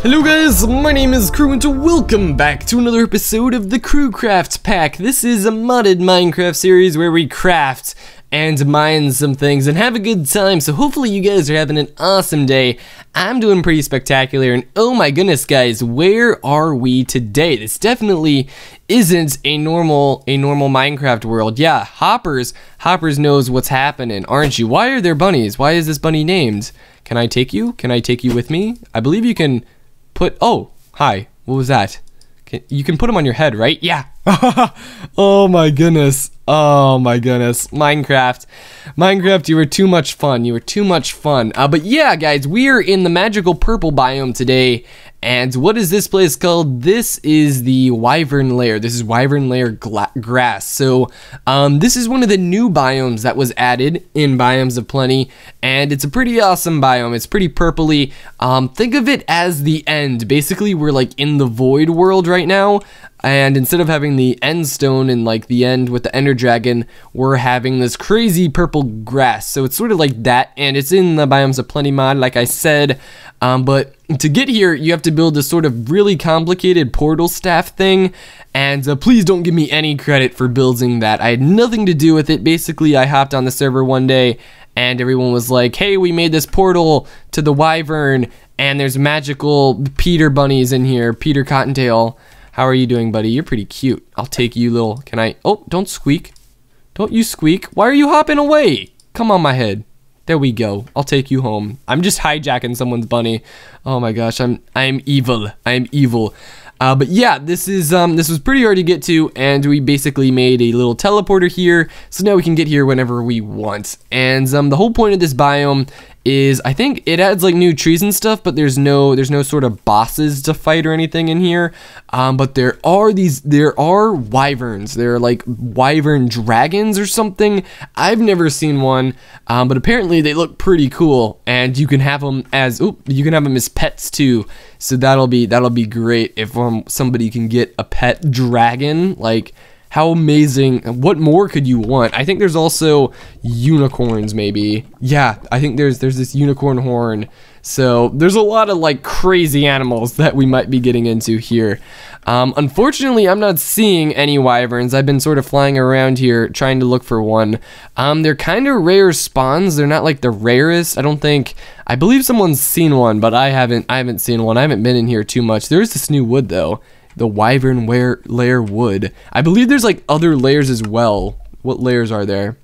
Hello guys, my name is Crew and welcome back to another episode of the CR3WCraft Pack. This is a modded Minecraft series where we craft and mine some things and have a good time, so hopefully you guys are having an awesome day. I'm doing pretty spectacular, and oh my goodness guys, where are we today? This definitely isn't a normal Minecraft world. Yeah, Hoppers knows what's happening, aren't you? Why are there bunnies? Why is this bunny named? Can I take you? Can I take you with me? I believe you can put, oh, hi, what was that? You can put them on your head, right? Yeah. Oh my goodness. Oh my goodness. Minecraft, you were too much fun. You were too much fun. But yeah, guys, we are in the magical purple biome today. And what is this place called? This is the wyvern lair. This is wyvern lair grass. So this is one of the new biomes that was added in Biomes of Plenty, and it's a pretty awesome biome. It's pretty purpley. Think of it as the end. Basically, we're like in the void world right now, and instead of having the end stone and like the end with the ender dragon, we're having this crazy purple grass. So it's sort of like that, and it's in the Biomes of Plenty mod, like I said. But to get here, you have to build this sort of really complicated portal staff thing, and please don't give me any credit for building that. I had nothing to do with it. Basically, I hopped on the server one day, and everyone was like, hey, we made this portal to the wyvern, and there's magical Peter bunnies in here. Peter Cottontail. How are you doing, buddy? You're pretty cute. I'll take you, little... Can I... Oh, don't squeak. Don't you squeak. Why are you hopping away? Come on my head. There we go. I'll take you home. I'm just hijacking someone's bunny. Oh my gosh, I'm evil. I'm evil. But yeah, this was pretty hard to get to, and we basically made a little teleporter here, so now we can get here whenever we want. And the whole point of this biome is, I think it adds like new trees and stuff, but there's no sort of bosses to fight or anything in here. But there are wyverns. They're like wyvern dragons or something. I've never seen one, but apparently they look pretty cool, and you can have them as pets too. So that'll be great if somebody can get a pet dragon. Like, how amazing. What more could you want? I think there's also unicorns, maybe. Yeah, I think there's this unicorn horn. So there's a lot of like crazy animals that we might be getting into here. Unfortunately, I'm not seeing any wyverns. I've been sort of flying around here trying to look for one. They're kind of rare spawns. They're not like the rarest. I believe someone's seen one, but I haven't seen one. I haven't been in here too much. There is this new wood though. The wyvern lair wood. I believe there's like other layers as well. What layers are there?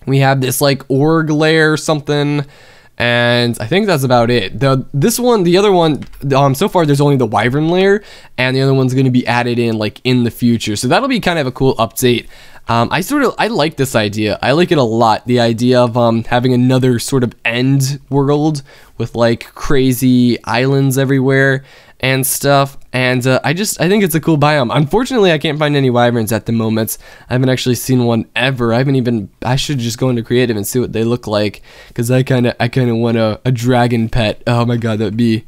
We have this like org lair or something, and I think that's about it. The other one, so far there's only the wyvern lair, and the other one's going to be added in like in the future. So that'll be kind of a cool update. I like this idea. I like it a lot. The idea of having another sort of end world with like crazy islands everywhere and stuff, and I think it's a cool biome. Unfortunately, I can't find any wyverns at the moment. I haven't actually seen one ever. I should just go into creative and see what they look like, because I kind of want a dragon pet. Oh my god, that'd be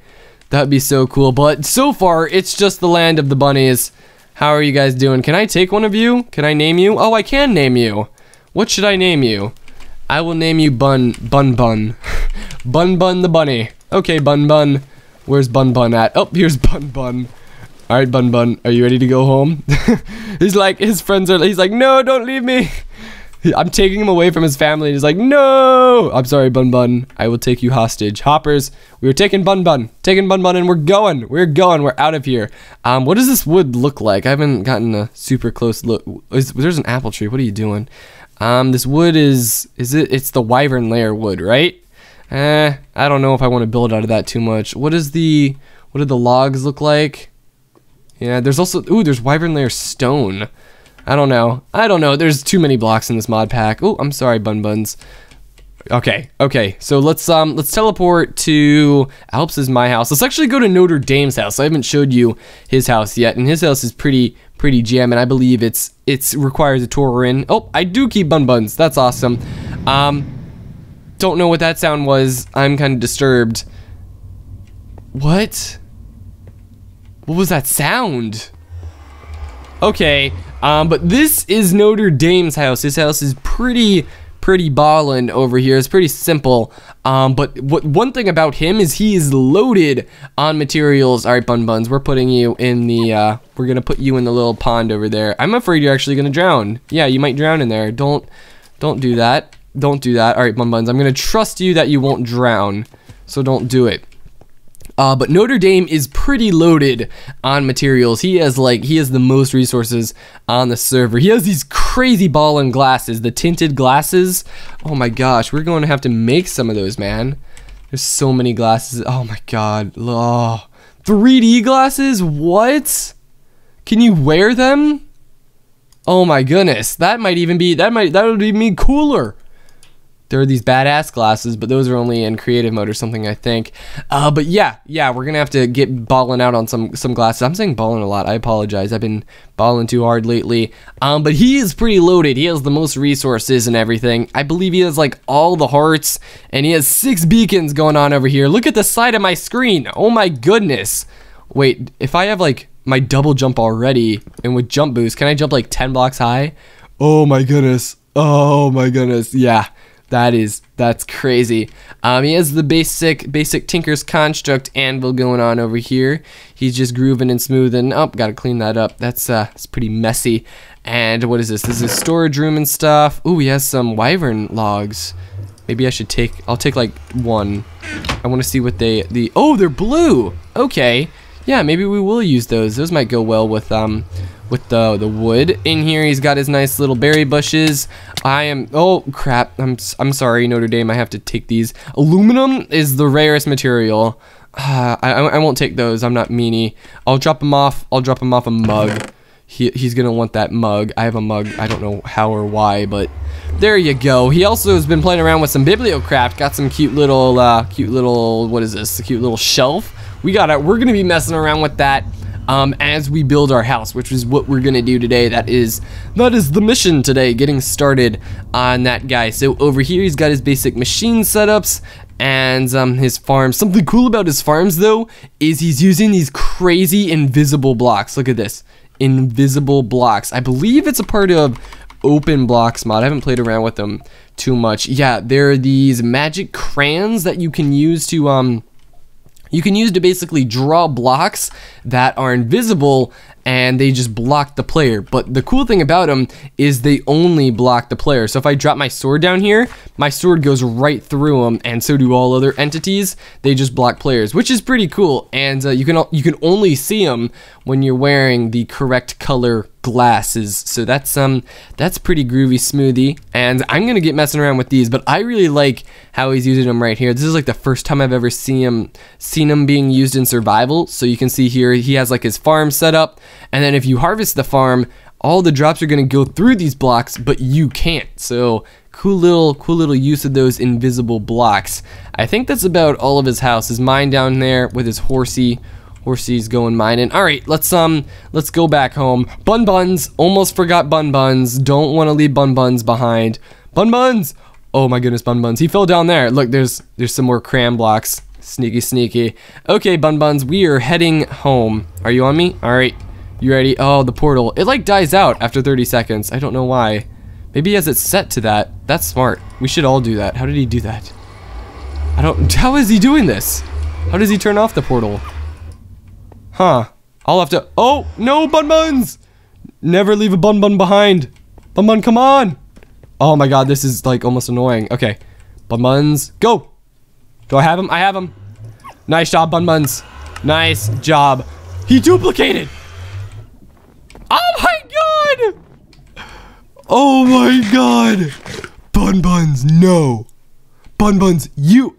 so cool. But so far, it's just the land of the bunnies. How are you guys doing? Can I take one of you? Can I name you? Oh, I can name you. What should I name you? I will name you Bun. Bun the bunny. Okay, Bun. Where's Bun at? Oh, here's Bun. Alright, Bun, are you ready to go home? He's like, he's like, no, don't leave me. I'm taking him away from his family. He's like, no. I'm sorry, Bun. I will take you hostage. Hoppers, we were taking Bun, and we're going. We're out of here. What does this wood look like? I haven't gotten a super close look. There's an apple tree. What are you doing? This wood it's the wyvern lair wood, right? I don't know if I want to build out of that too much. What do the logs look like? Yeah, there's also, there's wyvern lair stone. I don't know. There's too many blocks in this mod pack. Oh, I'm sorry, Buns. Okay. So let's teleport to Alps' my house. Let's actually go to Notre Dame's house. I haven't showed you his house yet, and his house is pretty jam, and I believe it requires a tour in. Oh, I do keep Buns. That's awesome. Don't know what that sound was. I'm kind of disturbed. What was that sound? Okay, but this is Notre Dame's house. His house is pretty pretty ballin' over here. It's pretty simple. But one thing about him is he is loaded on materials. All right, Bun Buns, we're putting you in the, we're gonna put you in the little pond over there. I'm afraid you're actually gonna drown. Yeah, you might drown in there. Don't do that. Don't do that. All right, Bun Buns, I'm gonna trust you that you won't drown. So don't do it. But Notre Dame is pretty loaded on materials. He has the most resources on the server. He has these crazy ballin' glasses, the tinted glasses. Oh my gosh, we're going to have to make some of those, man. There's so many glasses. Oh my god. Oh, 3D glasses? What? Can you wear them? Oh my goodness. That would even be cooler. There are these badass glasses, but those are only in creative mode or something, I think. But yeah, we're gonna have to get balling out on some glasses. I'm saying balling a lot. I apologize. I've been balling too hard lately. But he is pretty loaded. He has the most resources and everything. I believe he has like all the hearts, and he has 6 beacons going on over here. Look at the side of my screen. Oh my goodness. Wait, if I have like my double jump already, and with jump boost, can I jump like 10 blocks high? Oh my goodness. Oh my goodness. Yeah. That's crazy. He has the basic Tinker's Construct anvil going on over here. He's just grooving and smoothing. Oh, gotta clean that up. That's it's pretty messy. And what is this? This is a storage room and stuff. Ooh, he has some wyvern logs. Maybe I should I'll take like 1. I want to see what oh, they're blue. Okay. Yeah, maybe we will use those. Those might go well with the wood. In here, he's got his nice little berry bushes. Oh crap, I'm sorry, Notre Dame, I have to take these. Aluminum is the rarest material. I won't take those, I'm not meanie. I'll drop him off a mug. He's gonna want that mug. I have a mug, I don't know how or why, but there you go. He also has been playing around with some bibliocraft. Got some cute little, what is this? A cute little shelf. We're gonna be messing around with that as we build our house, which is what we're gonna do today. That is the mission today, getting started on that guy. So over here, he's got his basic machine setups and his farm. Something cool about his farms, though, is he's using these crazy invisible blocks. Look at this, invisible blocks. I believe it's a part of Open Blocks mod. I haven't played around with them too much. Yeah, there are these magic crayons that you can use to basically draw blocks that are invisible, and they just block the player. But the cool thing about them is they only block the player. So if I drop my sword down here, my sword goes right through them, and so do all other entities. They just block players, which is pretty cool. And you can only see them when you're wearing the correct color glasses. So that's pretty groovy smoothie, and I'm gonna get messing around with these. But I really like how he's using them right here. This is like the first time I've ever seen him being used in survival. So you can see here he has like his farm set up, and then if you harvest the farm, all the drops are gonna go through these blocks, but you can't. So cool little use of those invisible blocks. I think that's about all of his house. His mine down there with his Horsey's going mining. All right, let's go back home. Bun Buns, almost forgot Bun Buns. Don't want to leave Bun Buns behind. Bun Buns. Oh my goodness, Bun Buns. He fell down there. Look, there's some more cram blocks. Sneaky. Okay, Bun Buns, we are heading home. Are you on me? All right, you ready? Oh, the portal. It like dies out after 30 seconds. I don't know why. Maybe he has it set to that. That's smart. We should all do that. How did he do that? How is he doing this? How does he turn off the portal? Huh. I'll have to... Oh, no, Bun Buns! Never leave a Bun Bun behind. Bun Bun, come on! Oh my god, this is like almost annoying. Okay. Bun Buns, go! Do I have him? I have him. Nice job, Bun Buns. Nice job. He duplicated! Oh my god! Oh my god! Bun Buns, no! Bun Buns, you...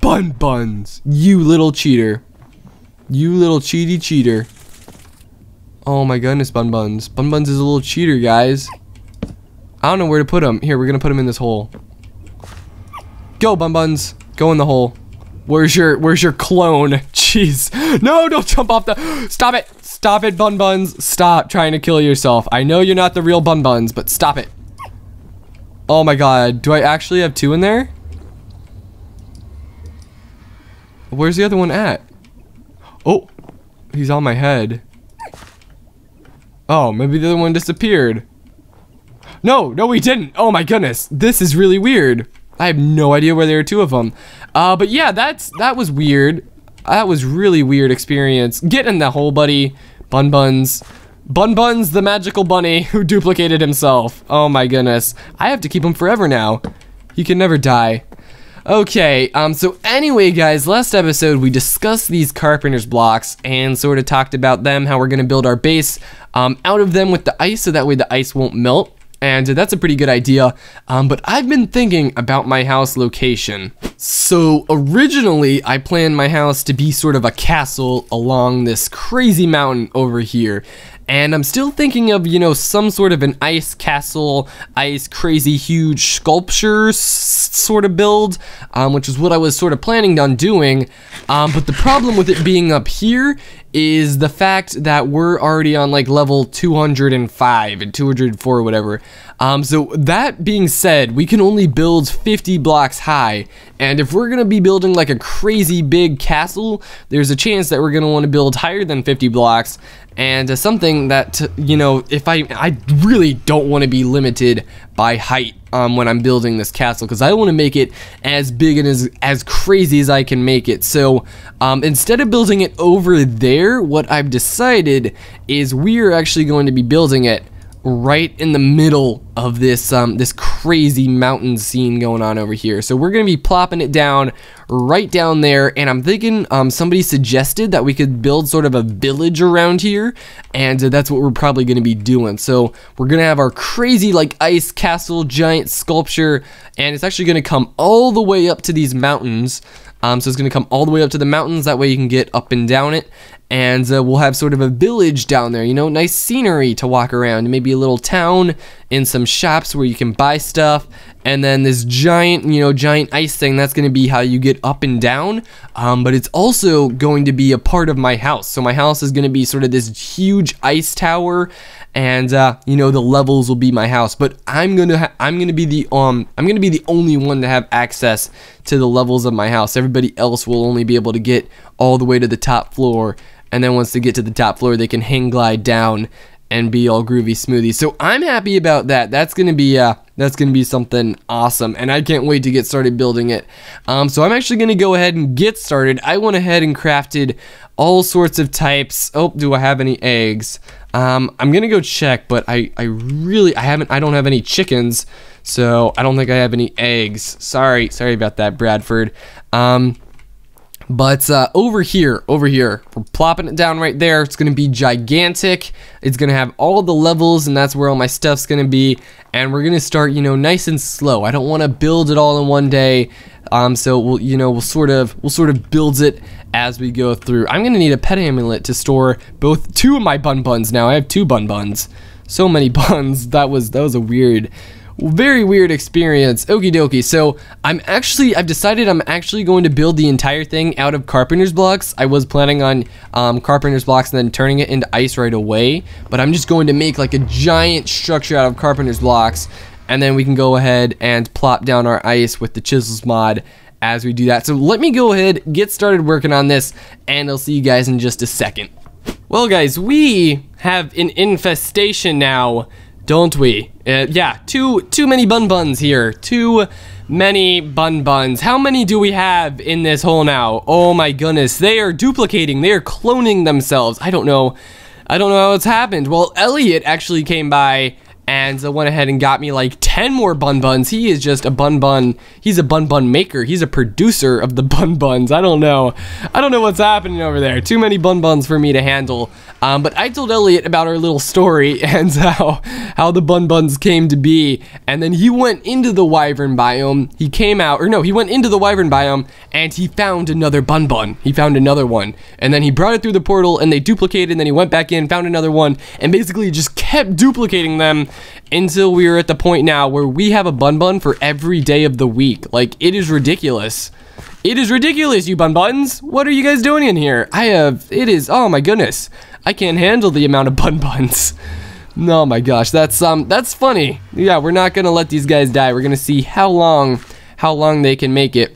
Bun Buns, you little cheater. You little cheater. Oh my goodness, Bun Buns. Bun Buns is a little cheater, guys. I don't know where to put him. Here, we're gonna put him in this hole. Go, Bun Buns. Go in the hole. Where's your clone? Jeez. No, don't jump off the... Stop it. Stop it, Bun Buns. Stop trying to kill yourself. I know you're not the real Bun Buns, but stop it. Oh my god. Do I actually have 2 in there? Where's the other one at? Oh, he's on my head. Oh, maybe the other one disappeared. No, we didn't. Oh my goodness. This is really weird. I have no idea where there are two of them. But yeah, that was weird. That was really weird experience. Get in the hole, buddy. Bun Buns. Bun Buns, the magical bunny who duplicated himself. Oh my goodness. I have to keep him forever now. He can never die. Okay, so anyway, guys, last episode we discussed these carpenter's blocks and sort of talked about them, how we're going to build our base out of them with the ice so that way the ice won't melt. And that's a pretty good idea, but I've been thinking about my house location. So originally, I planned my house to be sort of a castle along this crazy mountain over here. And I'm still thinking of, you know, some sort of an ice castle, ice crazy huge sculpture sort of build, which is what I was sort of planning on doing. But the problem with it being up here is the fact that we're already on like level 205 and 204 or whatever. So that being said, we can only build 50 blocks high, and if we're gonna be building like a crazy big castle, there's a chance that we're gonna want to build higher than 50 blocks. And something that, you know, if I really don't want to be limited by height when I'm building this castle, because I want to make it as big and as crazy as I can make it. So instead of building it over there, what I've decided is we're actually going to be building it right in the middle of this this crazy mountain scene going on over here. So we're gonna be plopping it down right down there, and I'm thinking somebody suggested that we could build sort of a village around here, and that's what we're probably gonna be doing. So we're gonna have our crazy like ice castle giant sculpture, and it's actually gonna come all the way up to these mountains. So it's gonna come all the way up to the mountains, that way you can get up and down it. And we'll have sort of a village down there, you know, nice scenery to walk around, maybe a little town and some shops where you can buy stuff. And then this giant, you know, giant ice thing, that's going to be how you get up and down. But it's also going to be a part of my house. So my house is going to be sort of this huge ice tower, and you know, the levels will be my house. But I'm gonna be the only one to have access to the levels of my house. Everybody else will only be able to get all the way to the top floor. And then once they get to the top floor, they can hang glide down and be all groovy smoothie. So I'm happy about that. That's gonna be something awesome, and I can't wait to get started building it. So I'm actually gonna go ahead and get started. I went ahead and crafted all sorts of types. Oh, do I have any eggs? I'm gonna go check, but I don't have any chickens, so I don't think I have any eggs. Sorry about that, Bradford. But over here, we're plopping it down right there. It's gonna be gigantic. It's gonna have all the levels, and that's where all my stuff's gonna be. And we're gonna start, you know, nice and slow. I don't want to build it all in one day. So we'll sort of build it as we go through. I'm gonna need a pet amulet to store two of my bun buns now. I have 2 bun buns. So many buns. That was a weird. Very weird experience. Okie dokie. So I've decided I'm actually going to build the entire thing out of carpenter's blocks. I was planning on carpenter's blocks and then turning it into ice right away, but I'm just going to make like a giant structure out of carpenter's blocks, and then we can go ahead and plop down our ice with the chisels mod as we do that. So let me go ahead, get started working on this, and I'll see you guys in just a second. Well guys, we have an infestation now, don't we? Yeah, too many bun buns here. Too many bun buns. How many do we have in this hole now? Oh my goodness, they are duplicating. They are cloning themselves. I don't know how it's happened. Well, Elliot actually came by and went ahead and got me like 10 more bun buns. He is just a bun bun. He's a bun bun maker. He's a producer of the bun buns. I don't know what's happening over there. Too many bun buns for me to handle. But I told Elliot about our little story and how the bun buns came to be. And then he went into the wyvern biome. He came out, or no, he went into the wyvern biome and he found another bun bun. He found another one. And then he brought it through the portal and they duplicated, and then he went back in, found another one, and basically just kept duplicating them until we are at the point now where we have a bun bun for every day of the week. Like, it is ridiculous. It is ridiculous, you bun buns. What are you guys doing in here? Oh my goodness. I can't handle the amount of bun buns. Oh my gosh, that's funny. Yeah, we're not gonna let these guys die. We're gonna see how long they can make it.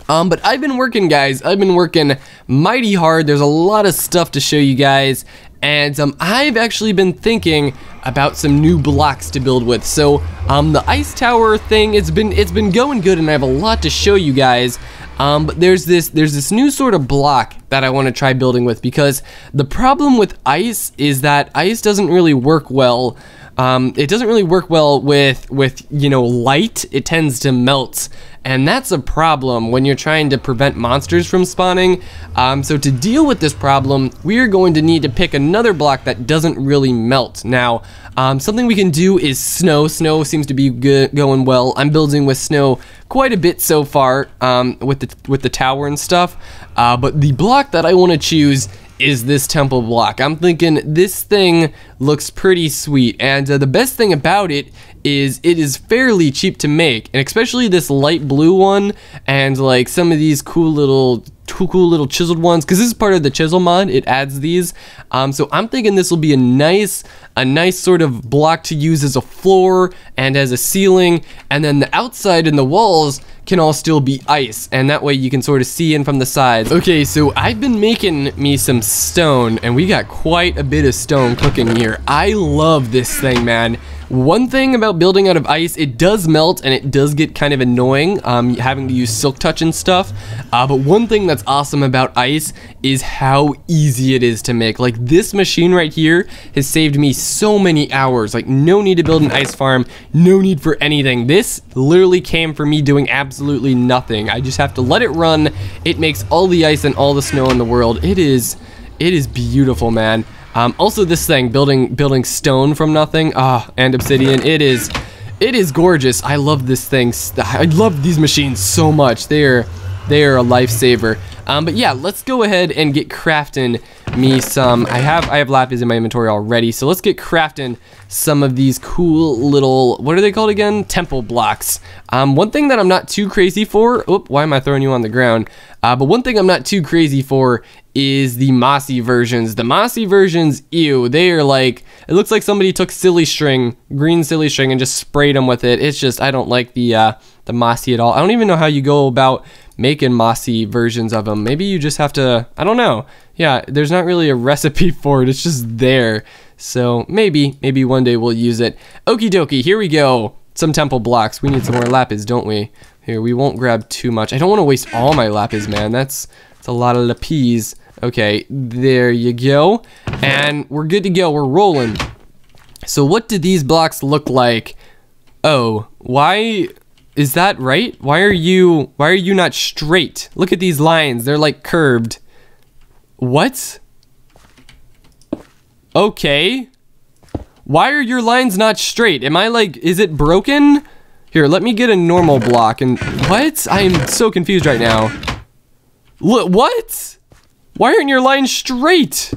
But I've been working, guys. I've been working mighty hard. There's a lot of stuff to show you guys. And I've actually been thinking about some new blocks to build with. So the ice tower thing, it's been going good, and I have a lot to show you guys. But there's this new sort of block that I want to try building with, because the problem with ice is that ice doesn't really work well. It doesn't really work well with you know, light. It tends to melt, and that's a problem when you're trying to prevent monsters from spawning. So to deal with this problem, we are going to need to pick another block that doesn't really melt. Now, something we can do is snow. Snow seems to be going well. I'm building with snow quite a bit so far, with the tower and stuff. But the block that I want to choose is this temple block. I'm thinking this thing looks pretty sweet, and the best thing about it is fairly cheap to make, and especially this light blue one, and like some of these cool little chiseled ones, because this is part of the chisel mod. It adds these, so I'm thinking this will be a nice sort of block to use as a floor and as a ceiling, and then the outside and the walls can all still be ice, and that way you can sort of see in from the sides. Okay, so I've been making me some stone, and we got quite a bit of stone cooking here. I love this thing, man. One thing about building out of ice, it does melt and it does get kind of annoying, having to use silk touch and stuff. But one thing that's awesome about ice is how easy it is to make. Like, this machine right here has saved me so many hours. Like, no need to build an ice farm, no need for anything. This literally came from me doing absolutely nothing. I just have to let it run. It makes all the ice and all the snow in the world. It is beautiful, man. Also, this thing, building stone from nothing, and obsidian, it is gorgeous. I love this thing. I love these machines so much. They are a lifesaver. But yeah, let's go ahead and get crafting me some. I have lapis in my inventory already, so let's get crafting some of these cool little, what are they called again? Temple blocks. One thing that I'm not too crazy for, why am I throwing you on the ground? But one thing I'm not too crazy for is the mossy versions. The mossy versions, ew, they are like, it looks like somebody took green silly string, and just sprayed them with it. It's just, I don't like the mossy at all. I don't even know how you go about making mossy versions of them. Maybe you just have to, I don't know. Yeah, there's not really a recipe for it. It's just there. So maybe one day we'll use it. Okie dokie, here we go. Some temple blocks. We need some more lapis, don't we? Here, we won't grab too much. I don't want to waste all my lapis, man. That's a lot of lapis. Okay, there you go. And we're good to go. We're rolling. So what do these blocks look like? Oh, why is that right? Why are you not straight? Look at these lines. They're like curved. What? Okay. Why are your lines not straight? Am I like, is it broken? Here, let me get a normal block. And what? I am so confused right now. Look, what? Why aren't your lines straight?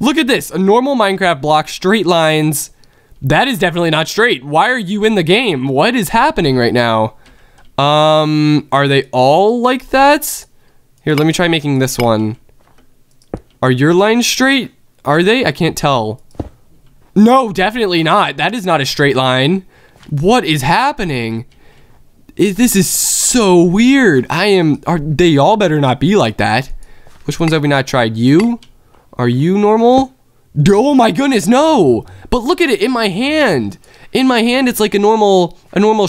Look at this, a normal Minecraft block, straight lines. That is definitely not straight. Why are you in the game? What is happening right now? Are they all like that? Here, let me try making this one. Are your lines straight? Are they? I can't tell. No, definitely not. That is not a straight line. What is happening? This is so weird. They all better not be like that. Which ones have we not tried? You? Are you normal? Oh my goodness, no! But look at it in my hand. In my hand, it's like a normal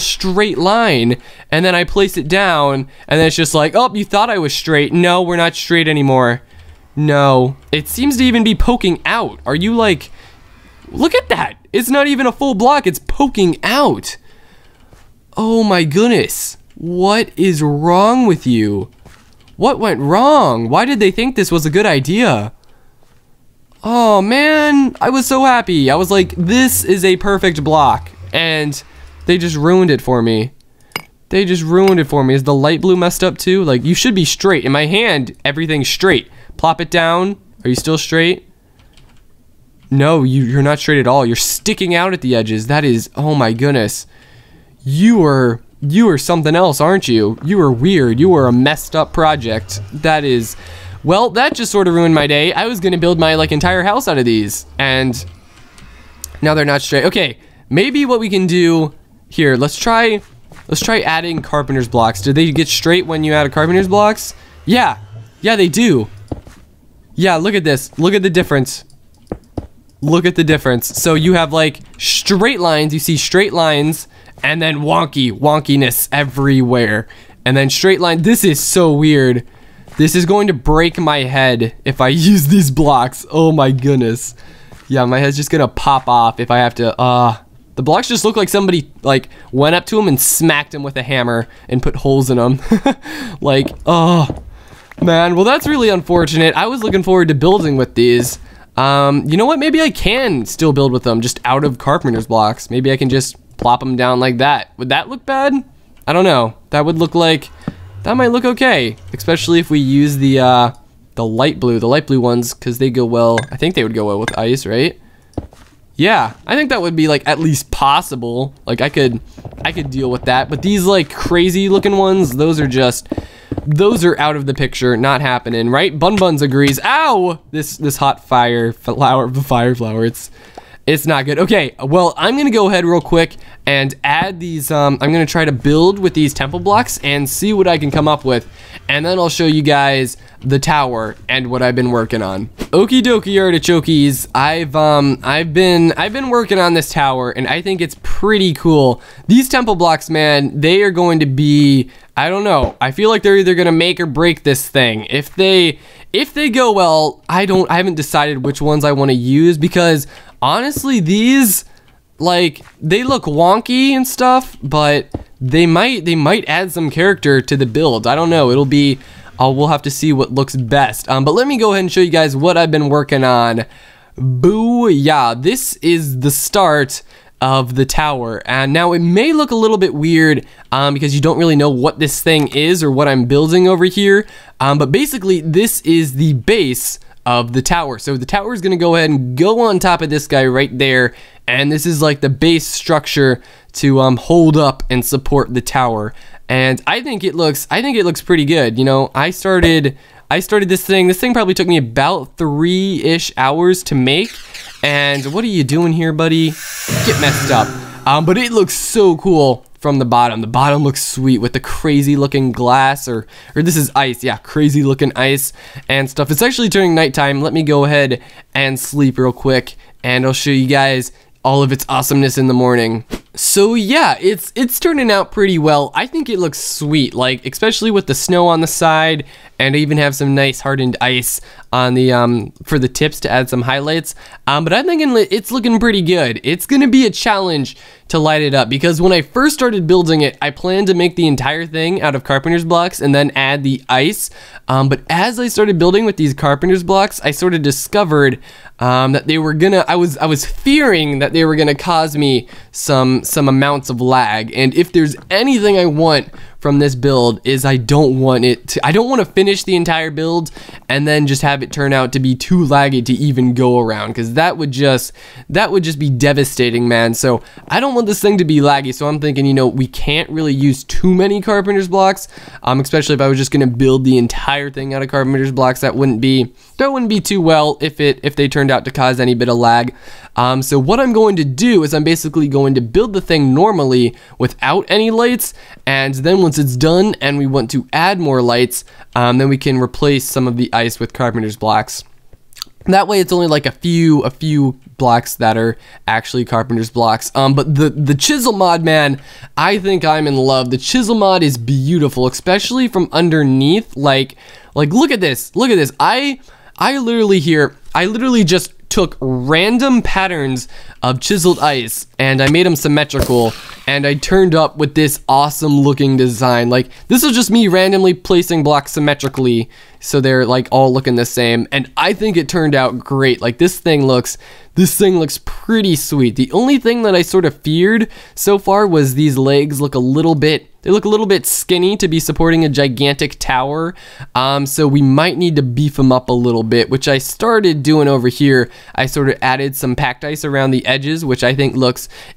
straight line, and then I place it down, and then it's just like, oh, you thought I was straight. No, we're not straight anymore. No, it seems to even be poking out. Are you like? Look at that. It's not even a full block. It's poking out. Oh my goodness. What is wrong with you? What went wrong? Why did they think this was a good idea? Oh man, I was so happy. I was like, this is a perfect block. And they just ruined it for me. They just ruined it for me. Is the light blue messed up too? Like, you should be straight. In my hand, everything's straight. Plop it down. Are you still straight? No, you're not straight at all. You're sticking out at the edges. That is, oh my goodness. You are something else, aren't you? You are weird. You are a messed up project. That is, well, that just sort of ruined my day. I was gonna build my like entire house out of these, and now they're not straight. Okay, maybe what we can do here, let's try adding carpenter's blocks. Do they get straight when you add a carpenter's blocks? Yeah, they do. Yeah, look at this. Look at the difference. Look at the difference. So you have like straight lines, you see straight lines, and then wonkiness everywhere. And then straight line, this is so weird. This is going to break my head if I use these blocks. Oh my goodness. Yeah, my head's just gonna pop off if I have to, the blocks just look like somebody, like, went up to them and smacked them with a hammer and put holes in them. Like, oh, man. Well, that's really unfortunate. I was looking forward to building with these. You know what? Maybe I can still build with them just out of carpenter's blocks. Maybe I can just plop them down like that. Would that look bad? I don't know. That would look like, that might look okay. Especially if we use the light blue ones, because they go well. I think they would go well with ice, right? Yeah, I think that would be like at least possible. Like I could deal with that. But these like crazy looking ones, those are out of the picture, not happening, right? Bun Buns agrees. Ow! This hot fire flower, it's not good. Okay, well, I'm gonna go ahead real quick and add these, I'm gonna try to build with these temple blocks and see what I can come up with. And then I'll show you guys the tower and what I've been working on. Okie dokie artichokes, I've been working on this tower and I think it's pretty cool. These temple blocks, man, they are going to be, I don't know, I feel like they're either gonna make or break this thing. If they go well, I haven't decided which ones I want to use, because honestly, these, like, they look wonky and stuff, but they might add some character to the build. I don't know. It'll be, we'll have to see what looks best. But let me go ahead and show you guys what I've been working on. Booyah! This is the start of the tower, and now it may look a little bit weird because you don't really know what this thing is or what I'm building over here. But basically, this is the base of the tower. So the tower is going to go ahead and go on top of this guy right there, and this is like the base structure to hold up and support the tower. And I think it looks pretty good. You know, I started this thing. This thing probably took me about 3-ish hours to make. And what are you doing here, buddy? Get messed up. But it looks so cool from the bottom. The bottom looks sweet with the crazy looking glass, or this is ice. Yeah, crazy looking ice and stuff. It's actually turning nighttime. Let me go ahead and sleep real quick, and I'll show you guys all of its awesomeness in the morning. So yeah, it's turning out pretty well. I think it looks sweet, like especially with the snow on the side, and I even have some nice hardened ice on the for the tips to add some highlights. But I'm thinking it's looking pretty good. It's gonna be a challenge to light it up, because when I first started building it, I planned to make the entire thing out of carpenter's blocks and then add the ice. But as I started building with these carpenter's blocks, I sort of discovered that they were gonna, I was fearing that they were gonna cause me some amounts of lag. And if there's anything I want from this build, is I don't want to finish the entire build and then just have it turn out to be too laggy to even go around, because that would just be devastating, man. So I don't want this thing to be laggy. So I'm thinking, you know, we can't really use too many carpenter's blocks, especially if I was just gonna build the entire thing out of carpenter's blocks. That wouldn't be too well if they turned out to cause any bit of lag. So what I'm going to do is I'm basically going to build the thing normally without any lights, and then once it's done and we want to add more lights, then we can replace some of the ice with carpenter's blocks. That way it's only like a few blocks that are actually carpenter's blocks. But the chisel mod, man, I think I'm in love. The chisel mod is beautiful, especially from underneath. Like look at this. I literally just took random patterns of chiseled ice and I made them symmetrical, and I turned up with this awesome looking design. Like, this is just me randomly placing blocks symmetrically so they're like all looking the same, and I think it turned out great. Like, this thing looks pretty sweet. The only thing that I sort of feared so far was these legs look a little bit skinny to be supporting a gigantic tower. So we might need to beef them up a little bit, which I started doing over here. I sort of added some packed ice around the edges, which I think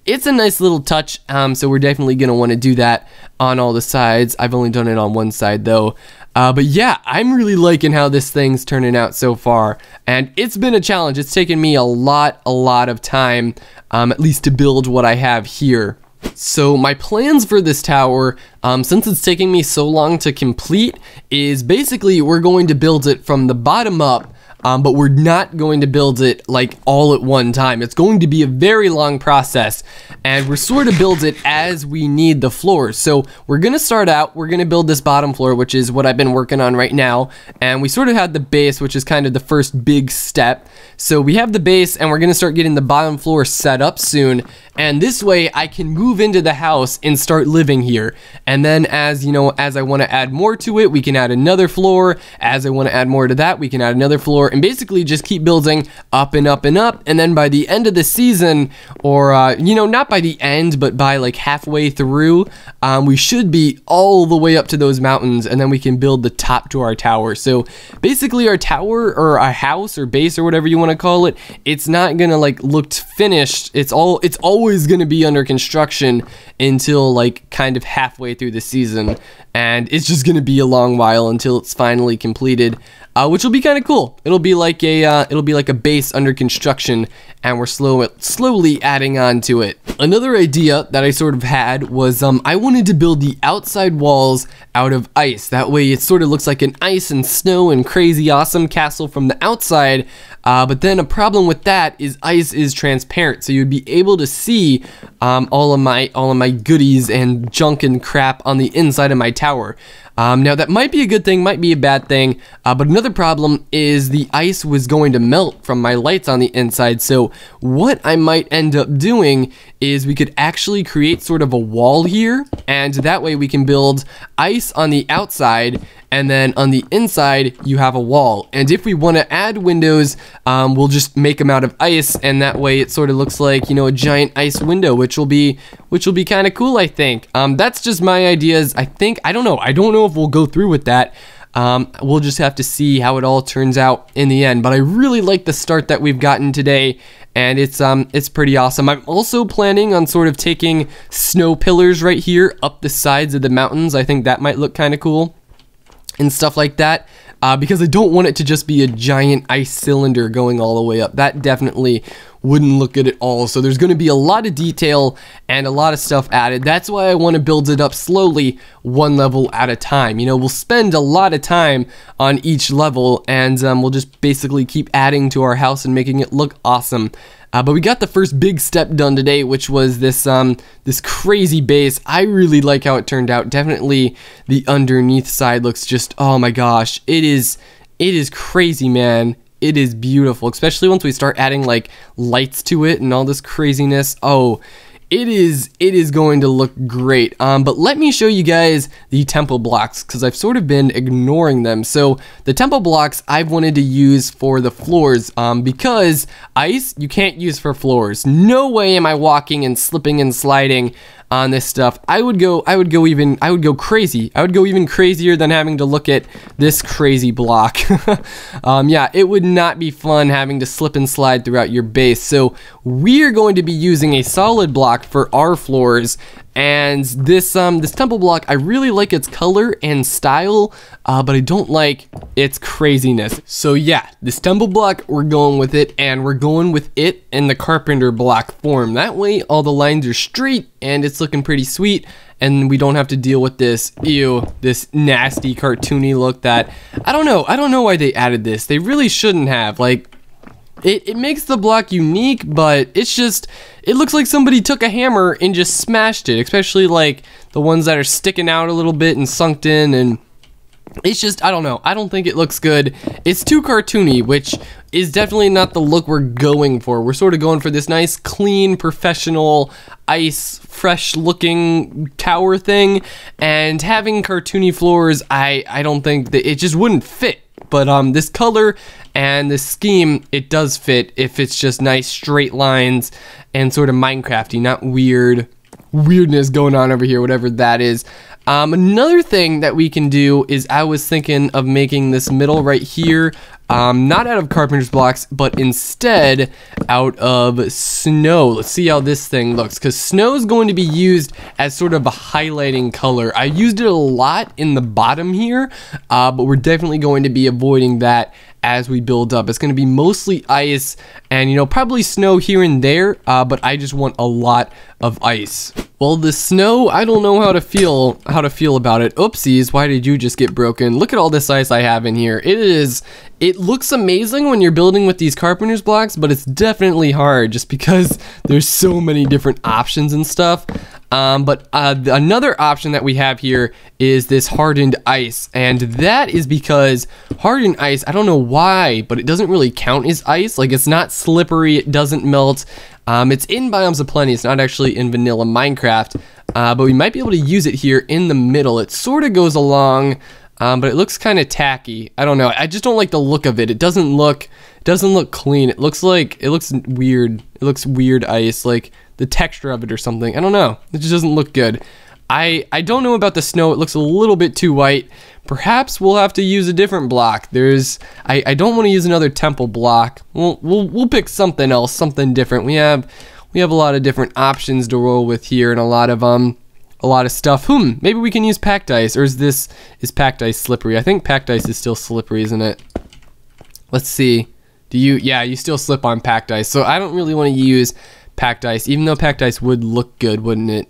it's a nice little touch. So we're definitely gonna want to do that on all the sides. I've only done it on one side though. But yeah, I'm really liking how this thing's turning out so far, and it's been a challenge. It's taken me a lot of time, at least to build what I have here. So my plans for this tower, since it's taking me so long to complete, is basically we're going to build it from the bottom up. but we're not going to build it like all at one time. It's going to be a very long process, and we're sort of build it as we need the floors. So we're gonna start out, we're gonna build this bottom floor, which is what I've been working on right now, and we sort of had the base, which is kind of the first big step. So we have the base, and we're gonna start getting the bottom floor set up soon, and this way I can move into the house and start living here. And then as you know, as I want to add more to it, we can add another floor. As I want to add more to that, we can add another floor, and basically just keep building up and up and up. And then by the end of the season, or you know, not by the end, but by like halfway through, we should be all the way up to those mountains, and then we can build the top to our tower. So basically our tower, or our house, or base, or whatever you want to call it, it's not gonna like look finished. It's always gonna be under construction until like kind of halfway through the season, and it's just gonna be a long while until it's finally completed, which will be kind of cool. It'll be like a base under construction, and we're slowly adding on to it. Another idea that I sort of had was I wanted to build the outside walls out of ice. That way it sort of looks like an ice and snow and crazy awesome castle from the outside, but then a problem with that is ice is transparent, so you'd be able to see all of my goodies and junk and crap on the inside of my tower. Now that might be a good thing, might be a bad thing, but another problem is the ice was going to melt from my lights on the inside. So what I might end up doing is we could actually create sort of a wall here, and that way we can build ice on the outside, and then on the inside you have a wall. And if we want to add windows, we'll just make them out of ice, and that way it sort of looks like, you know, a giant ice window, which will be kind of cool, I think. That's just my ideas. I don't know if we'll go through with that. We'll just have to see how it all turns out in the end, but I really like the start that we've gotten today, and it's pretty awesome. I'm also planning on sort of taking snow pillars right here up the sides of the mountains. I think that might look kind of cool and stuff like that, because I don't want it to just be a giant ice cylinder going all the way up. That definitely wouldn't look good at all. So there's going to be a lot of detail and a lot of stuff added. That's why I want to build it up slowly, one level at a time. You know, we'll spend a lot of time on each level, and we'll just basically keep adding to our house and making it look awesome. But we got the first big step done today, which was this this crazy base. I really like how it turned out. Definitely the underneath side looks just, oh my gosh, it is crazy, man. It is beautiful, especially once we start adding like lights to it and all this craziness. Oh, it is going to look great. But let me show you guys the temple blocks, because I've sort of been ignoring them. So the temple blocks I've wanted to use for the floors, because ice you can't use for floors. No way am I walking and slipping and sliding on this stuff. I would go crazy. I would go even crazier than having to look at this crazy block. Yeah, it would not be fun having to slip and slide throughout your base. So we're going to be using a solid block for our floors. And this temple block, I really like its color and style, but I don't like its craziness. So yeah, this temple block, we're going with it, and we're going with it in the carpenter block form. That way all the lines are straight and it's looking pretty sweet, and we don't have to deal with this this nasty cartoony look that I don't know why they added this. They really shouldn't have. Like, it makes the block unique, but it looks like somebody took a hammer and just smashed it, especially like the ones that are sticking out a little bit and sunk in, and it's just, I don't know. I don't think it looks good. It's too cartoony, which is definitely not the look we're going for. We're sort of going for this nice, clean, professional, ice, fresh-looking tower thing, and having cartoony floors, I don't think that it just wouldn't fit. But this color and this scheme, it does fit if it's just nice straight lines and sort of Minecrafty, not weirdness going on over here, whatever that is. Another thing that we can do is I was thinking of making this middle right here, not out of carpenter's blocks, but instead out of snow. Let's see how this thing looks, because snow is going to be used as sort of a highlighting color. I used it a lot in the bottom here, but we're definitely going to be avoiding that as we build up. It's going to be mostly ice and, you know, probably snow here and there, but I just want a lot of ice. Well, the snow, I don't know how to feel about it. Oopsies, why did you just get broken? Look at all this ice I have in here. It It looks amazing when you're building with these carpenter's blocks, but it's definitely hard just because there's so many different options and stuff. But another option that we have here is this hardened ice, and that is because hardened ice, I don't know why, but it doesn't really count as ice. Like, it's not slippery, it doesn't melt. It's in Biomes of Plenty, it's not actually in vanilla Minecraft, but we might be able to use it here in the middle. It sort of goes along, but it looks kind of tacky. I don't know. I just don't like the look of it. It doesn't look clean. It looks weird. It looks weird ice, like the texture of it or something. I don't know. It just doesn't look good. I don't know about the snow. It looks a little bit too white. Perhaps we'll have to use a different block. I don't want to use another temple block. We'll pick something else, something different. We have a lot of different options to roll with here, and a lot of stuff. Maybe we can use packed ice, or is packed ice slippery? I think packed ice is still slippery, isn't it? Let's see. Yeah, you still slip on packed ice, so I don't really want to use packed ice, even though packed ice would look good, wouldn't it?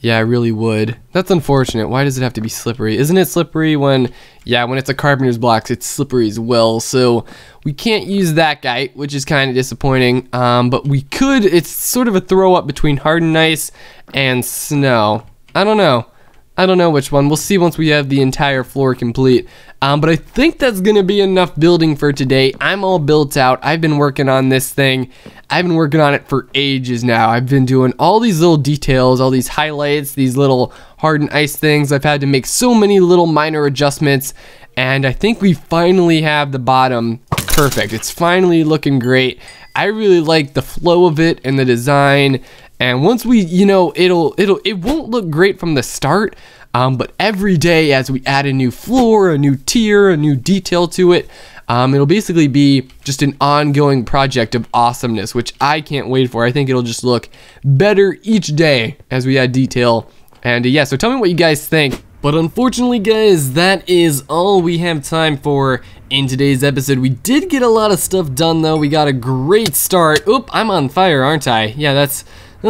Yeah, it really would. That's unfortunate. Why does it have to be slippery? Isn't it slippery when it's a carpenter's blocks, it's slippery as well, so we can't use that guy, which is kind of disappointing, but we could. It's sort of a throw up between hardened ice and snow. I don't know which one. We'll see once we have the entire floor complete. But I think that's gonna be enough building for today. I'm all built out. I've been working on this thing. I've been working on it for ages now. I've been doing all these little details, all these highlights, these little hardened ice things. I've had to make so many little minor adjustments, and I think we finally have the bottom perfect. It's finally looking great. I really like the flow of it and the design. And once we, it won't look great from the start, but every day as we add a new floor, a new tier, a new detail to it, it'll basically be just an ongoing project of awesomeness, which I can't wait for. I think it'll just look better each day as we add detail. And yeah, so tell me what you guys think. But unfortunately, guys, that is all we have time for in today's episode. We did get a lot of stuff done, though. We got a great start. Oop, I'm on fire, aren't I? Yeah, that's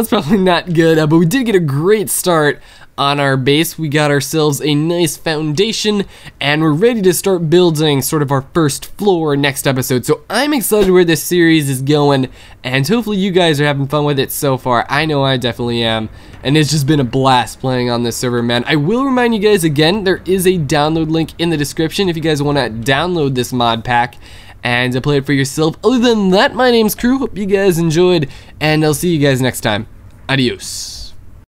probably not good, but we did get a great start on our base. We got ourselves a nice foundation, and we're ready to start building sort of our first floor next episode. So I'm excited where this series is going, and hopefully you guys are having fun with it so far. I know I definitely am, and it's just been a blast playing on this server, man. I will remind you guys again, there is a download link in the description if you guys want to download this mod pack and to play it for yourself. Other than that, my name's Crew. Hope you guys enjoyed, and I'll see you guys next time. Adios.